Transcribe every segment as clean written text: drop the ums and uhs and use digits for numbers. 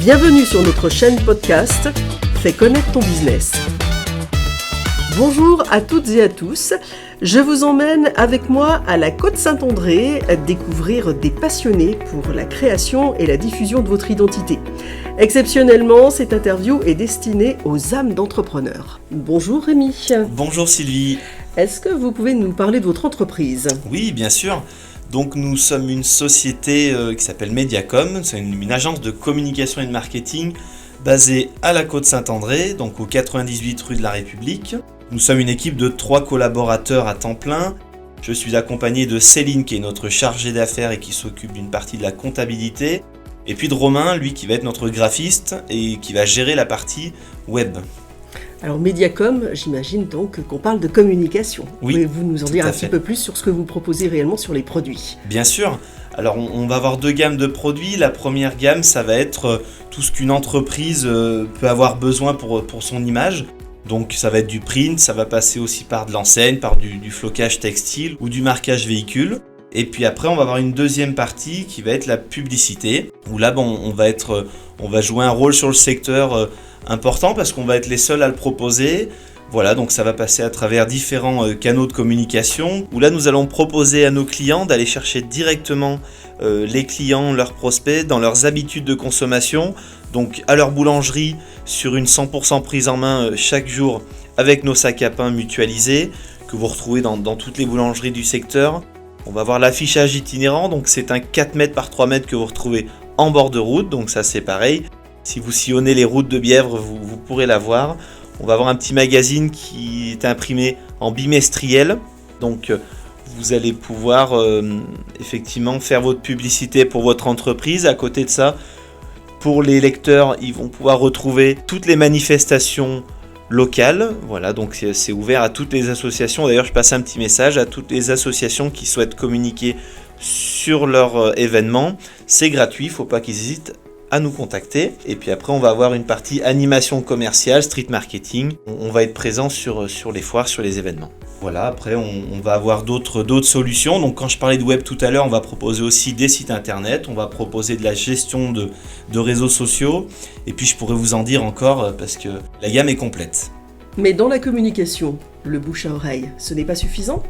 Bienvenue sur notre chaîne podcast Fais connaître ton business. Bonjour à toutes et à tous, je vous emmène avec moi à la Côte Saint-André découvrir des passionnés pour la création et la diffusion de votre identité. Exceptionnellement, cette interview est destinée aux âmes d'entrepreneurs. Bonjour Rémi. Bonjour Sylvie. Est-ce que vous pouvez nous parler de votre entreprise ? Oui, bien sûr. Donc nous sommes une société qui s'appelle Mediacom, c'est une agence de communication et de marketing basée à la Côte Saint-André, donc au 98 rue de la République. Nous sommes une équipe de 3 collaborateurs à temps plein. Je suis accompagné de Céline qui est notre chargée d'affaires et qui s'occupe d'une partie de la comptabilité. Et puis de Romain, lui qui va être notre graphiste et qui va gérer la partie web. Alors Mediacom, j'imagine donc qu'on parle de communication. Oui, pouvez-vous nous en dire un petit fait. peu plus sur ce que vous proposez réellement sur les produits ? Bien sûr. Alors on va avoir 2 gammes de produits. La première gamme, ça va être tout ce qu'une entreprise peut avoir besoin pour son image. Donc ça va être du print, ça va passer aussi par de l'enseigne, par du flocage textile ou du marquage véhicule. Et puis après, on va avoir une deuxième partie qui va être la publicité, où là, on va jouer un rôle sur le secteur important parce qu'on va être les seuls à le proposer. Voilà, donc ça va passer à travers différents canaux de communication, où là, nous allons proposer à nos clients d'aller chercher directement les clients, leurs prospects, dans leurs habitudes de consommation, donc à leur boulangerie, sur une 100% prise en main chaque jour, avec nos sacs à pain mutualisés, que vous retrouvez dans toutes les boulangeries du secteur. On va voir l'affichage itinérant, donc c'est un 4 mètres par 3 mètres que vous retrouvez en bord de route, donc ça c'est pareil. Si vous sillonnez les routes de Bièvre, vous pourrez la voir. On va avoir un petit magazine qui est imprimé en bimestriel, donc vous allez pouvoir effectivement faire votre publicité pour votre entreprise. À côté de ça, pour les lecteurs, ils vont pouvoir retrouver toutes les manifestations locales. Voilà, donc c'est ouvert à toutes les associations. D'ailleurs, je passe un petit message à toutes les associations qui souhaitent communiquer sur leur événement. C'est gratuit, il ne faut pas qu'ils hésitent à nous contacter. Et puis après, on va avoir une partie animation commerciale, street marketing. On va être présent sur les foires, sur les événements. Voilà, après, on va avoir d'autres solutions. Donc, quand je parlais de web tout à l'heure, on va proposer aussi des sites internet. On va proposer de la gestion de réseaux sociaux. Et puis, je pourrais vous en dire encore parce que la gamme est complète. Mais dans la communication, le bouche à oreille, ce n'est pas suffisant ?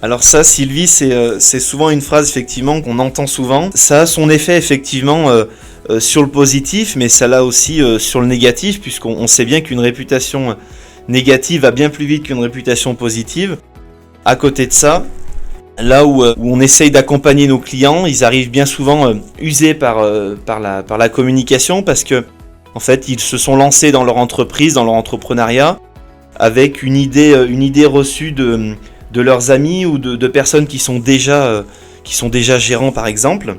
Alors ça, Sylvie, c'est souvent une phrase effectivement qu'on entend souvent. Ça a son effet effectivement sur le positif, mais ça l'a aussi sur le négatif, puisqu'on sait bien qu'une réputation négative va bien plus vite qu'une réputation positive. À côté de ça, là où on essaye d'accompagner nos clients, ils arrivent bien souvent usés par la communication, parce que en fait, ils se sont lancés dans leur entreprise, dans leur entrepreneuriat, avec une idée reçue de leurs amis ou de personnes qui sont déjà gérants par exemple,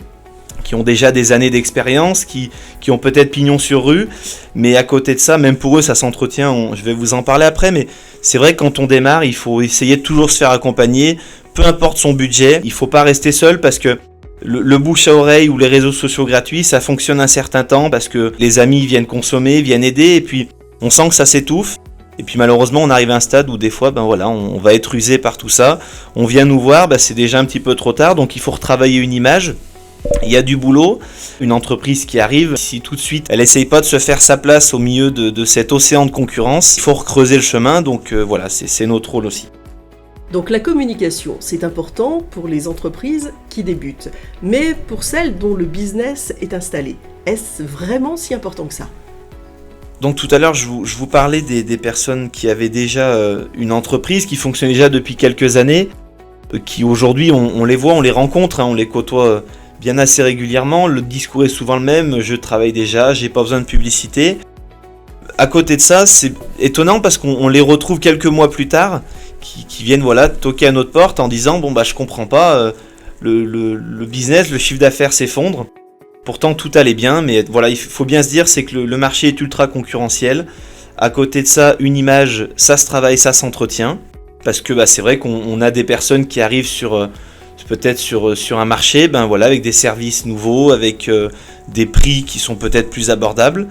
qui ont déjà des années d'expérience, qui ont peut-être pignon sur rue, mais à côté de ça, même pour eux, ça s'entretient, je vais vous en parler après, mais c'est vrai que quand on démarre, il faut essayer de toujours se faire accompagner, peu importe son budget, il ne faut pas rester seul parce que le bouche à oreille ou les réseaux sociaux gratuits, ça fonctionne un certain temps parce que les amis viennent consommer, viennent aider, et puis on sent que ça s'étouffe. Et puis malheureusement, on arrive à un stade où des fois, on va être usé par tout ça. On vient nous voir, c'est déjà un petit peu trop tard, donc il faut retravailler une image. Il y a du boulot. Une entreprise qui arrive, si tout de suite, elle essaye pas de se faire sa place au milieu de cet océan de concurrence, il faut recreuser le chemin, donc voilà, c'est notre rôle aussi. Donc la communication, c'est important pour les entreprises qui débutent, mais pour celles dont le business est installé, est-ce vraiment si important que ça ? Donc tout à l'heure, je vous parlais des personnes qui avaient déjà une entreprise, qui fonctionnait déjà depuis quelques années, qui aujourd'hui, on les voit, on les rencontre, on les côtoie bien assez régulièrement. Le discours est souvent le même, je travaille déjà, j'ai pas besoin de publicité. À côté de ça, c'est étonnant parce qu'on les retrouve quelques mois plus tard, qui viennent toquer à notre porte en disant je comprends pas, le business, le chiffre d'affaires s'effondre. Pourtant, tout allait bien, mais voilà, il faut bien se dire, c'est que le marché est ultra concurrentiel. À côté de ça, une image, ça se travaille, ça s'entretient. Parce que c'est vrai qu'on a des personnes qui arrivent peut-être sur un marché, avec des services nouveaux, avec des prix qui sont peut-être plus abordables.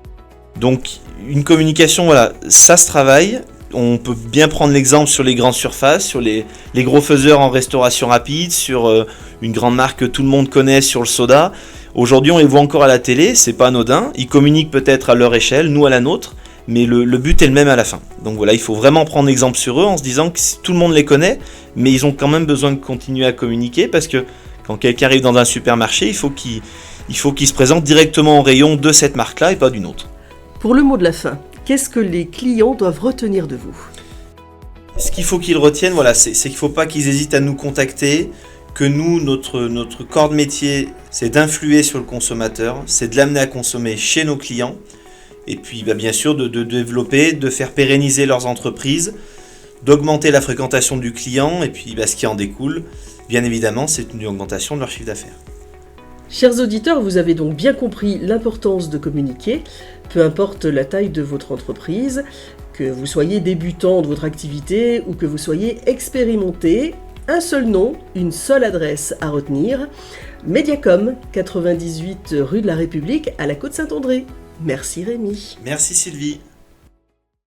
Donc, une communication, ça se travaille. On peut bien prendre l'exemple sur les grandes surfaces, sur les gros faiseurs en restauration rapide, sur une grande marque que tout le monde connaît sur le soda. Aujourd'hui, on les voit encore à la télé, c'est pas anodin. Ils communiquent peut-être à leur échelle, nous à la nôtre, mais le but est le même à la fin. Donc voilà, il faut vraiment prendre exemple sur eux en se disant que tout le monde les connaît, mais ils ont quand même besoin de continuer à communiquer parce que quand quelqu'un arrive dans un supermarché, il faut qu'il se présente directement au rayon de cette marque-là et pas d'une autre. Pour le mot de la fin, qu'est-ce que les clients doivent retenir de vous ? Ce qu'il faut qu'ils retiennent, voilà, c'est qu'il ne faut pas qu'ils hésitent à nous contacter, que nous, notre corps de métier, c'est d'influer sur le consommateur, c'est de l'amener à consommer chez nos clients, et puis bien sûr de développer, de faire pérenniser leurs entreprises, d'augmenter la fréquentation du client, et puis ce qui en découle, bien évidemment, c'est une augmentation de leur chiffre d'affaires. Chers auditeurs, vous avez donc bien compris l'importance de communiquer, peu importe la taille de votre entreprise, que vous soyez débutant de votre activité ou que vous soyez expérimenté. Un seul nom, une seule adresse à retenir, Mediacom, 98 rue de la République à la Côte-Saint-André. Merci Rémi. Merci Sylvie.